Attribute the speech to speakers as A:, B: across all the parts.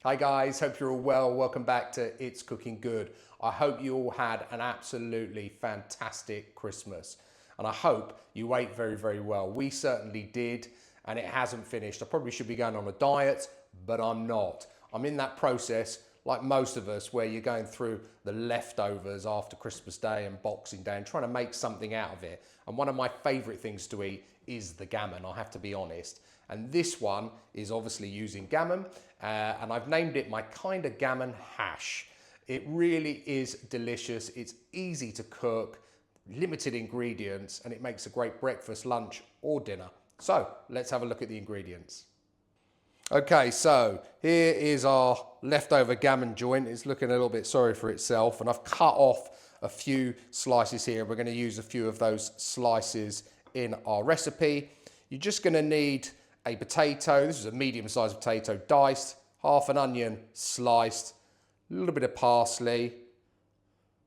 A: Hi guys, hope you're all well. Welcome back to It's Cooking Good. I hope you all had an absolutely fantastic Christmas and I hope you ate very, very well. We certainly did, and it hasn't finished. I probably should be going on a diet, but I'm not. I'm in that process, like most of us, where you're going through the leftovers after Christmas Day and Boxing Day and trying to make something out of it. And one of my favorite things to eat is the gammon, I have to be honest. And this one is obviously using gammon, and I've named it my kind of gammon hash. It really is delicious. It's easy to cook, limited ingredients, and it makes a great breakfast, lunch, or dinner. So let's have a look at the ingredients. Okay, so here is our leftover gammon joint. It's looking a little bit sorry for itself, and I've cut off a few slices here. We're going to use a few of those slices in our recipe. You're just going to need a potato. This is a medium-sized potato, diced, half an onion sliced, a little bit of parsley,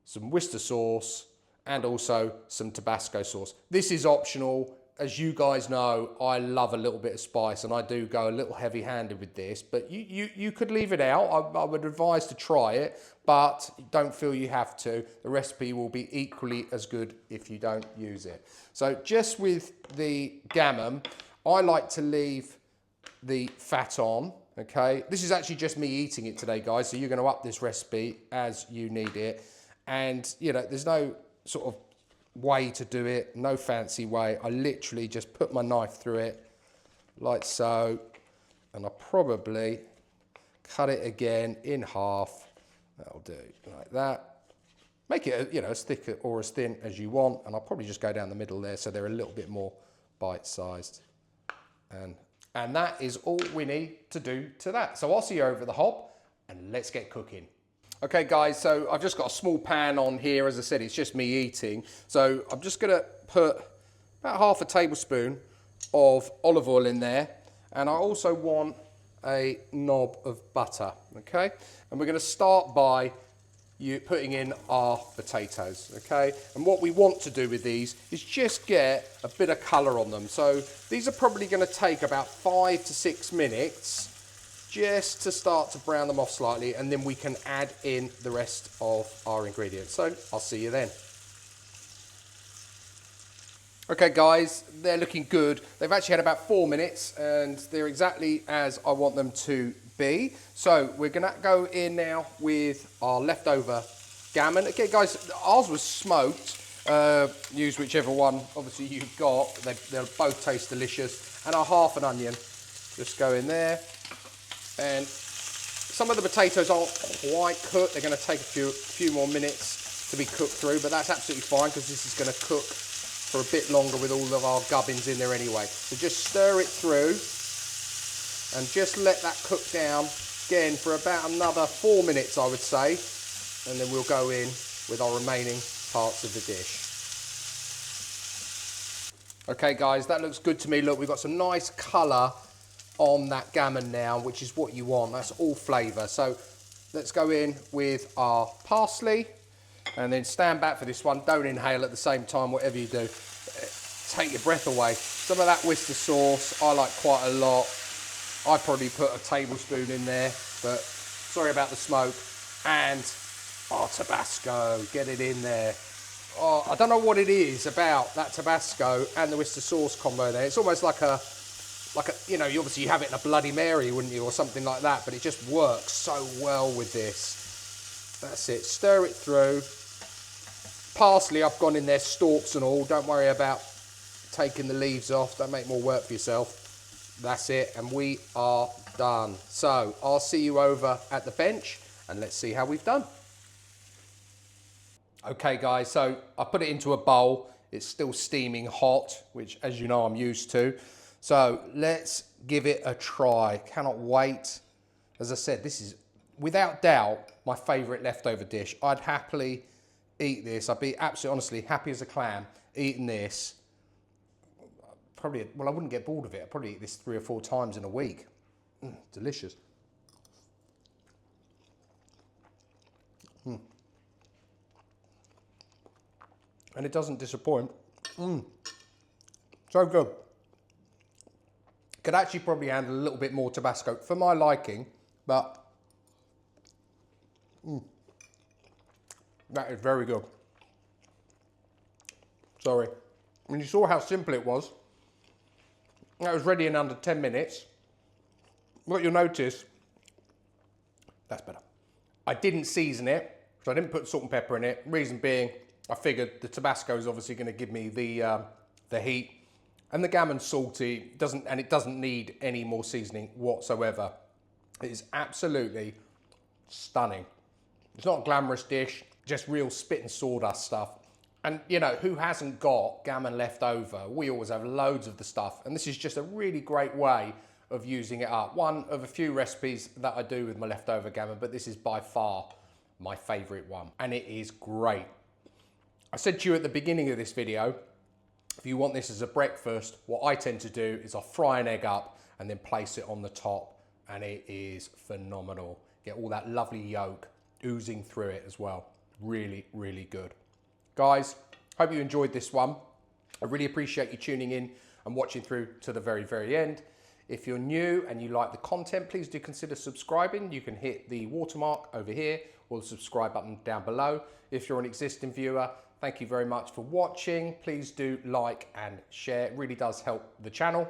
A: some Worcester sauce, and also some Tabasco sauce. This is optional. As you guys know, I love a little bit of spice, and I do go a little heavy-handed with this, but you could leave it out. I would advise to try it, but don't feel you have to. The recipe will be equally as good if you don't use it. So just with the gammon, I like to leave the fat on, okay? This is actually just me eating it today, guys, so you're going to up this recipe as you need it. And, you know, there's no sort of way to do it, no fancy way. I literally just put my knife through it like so, and I probably cut it again in half. That'll do, like that. Make it, you know, as thick or as thin as you want, and I'll probably just go down the middle there so they're a little bit more bite-sized. And that is all we need to do to that. So I'll see you over the hob, and let's get cooking. Okay guys, so I've just got a small pan on here. As I said, it's just me eating. So I'm just gonna put about half a tablespoon of olive oil in there. And I also want a knob of butter, okay? And we're gonna start by putting in our potatoes, okay? And what we want to do with these is just get a bit of colour on them. So these are probably gonna take about 5 to 6 minutes just to start to brown them off slightly, and then we can add in the rest of our ingredients. So I'll see you then. Okay guys, they're looking good. They've actually had about 4 minutes and they're exactly as I want them to be. So we're gonna go in now with our leftover gammon. Again guys, ours was smoked. Use whichever one obviously you've got. They'll both taste delicious. And our half an onion, just go in there. And some of the potatoes aren't quite cooked. They're going to take a few more minutes to be cooked through, but that's absolutely fine because this is going to cook for a bit longer with all of our gubbins in there anyway. So just stir it through and just let that cook down again for about another 4 minutes, I would say, and then we'll go in with our remaining parts of the dish. Okay guys, that looks good to me. Look, we've got some nice colour on that gammon now, which is what you want. That's all flavour. So let's go in with our parsley, and then stand back for this one. Don't inhale at the same time, whatever you do. Take your breath away. Some of that Worcester sauce I like quite a lot. I probably put a tablespoon in there, but sorry about the smoke. And our Tabasco, get it in there. Oh, I don't know what it is about that Tabasco and the Worcester sauce combo there. It's almost like a, you know, obviously you have it in a Bloody Mary, wouldn't you, or something like that, but it just works so well with this. That's it, stir it through. Parsley, I've gone in there, stalks and all. Don't worry about taking the leaves off. Don't make more work for yourself. That's it, and we are done. So I'll see you over at the bench, and let's see how we've done. Okay guys, so I put it into a bowl. It's still steaming hot, which, as you know, I'm used to. So let's give it a try. Cannot wait. As I said, this is without doubt my favourite leftover dish. I'd happily eat this. I'd be absolutely, honestly, happy as a clam eating this. Probably, well, I wouldn't get bored of it. I'd probably eat this 3 or 4 times in a week. Delicious. And it doesn't disappoint. So good. Could actually probably handle a little bit more Tabasco for my liking, but That is very good. Sorry. When you saw how simple it was, that was ready in under 10 minutes. What you'll notice, that's better. I didn't season it, so I didn't put salt and pepper in it. Reason being, I figured the Tabasco is obviously going to give me the heat, and the gammon's salty, it doesn't need any more seasoning whatsoever. It is absolutely stunning. It's not a glamorous dish, just real spit and sawdust stuff. And you know, who hasn't got gammon left over? We always have loads of the stuff, and this is just a really great way of using it up. One of a few recipes that I do with my leftover gammon, but this is by far my favorite one, and it is great. I said to you at the beginning of this video, if you want this as a breakfast, what I tend to do is I fry an egg up and then place it on the top, and it is phenomenal. Get all that lovely yolk oozing through it as well. Really, really good. Guys, hope you enjoyed this one. I really appreciate you tuning in and watching through to the very, very end. If you're new and you like the content, please do consider subscribing. You can hit the watermark over here or the subscribe button down below. If you're an existing viewer, thank you very much for watching. Please do like and share. It really does help the channel.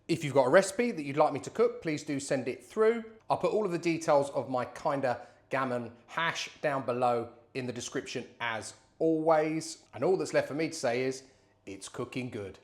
A: If you've got a recipe that you'd like me to cook, please do send it through. I'll put all of the details of my kinda gammon hash down below in the description as always. And all that's left for me to say is, it's cooking good.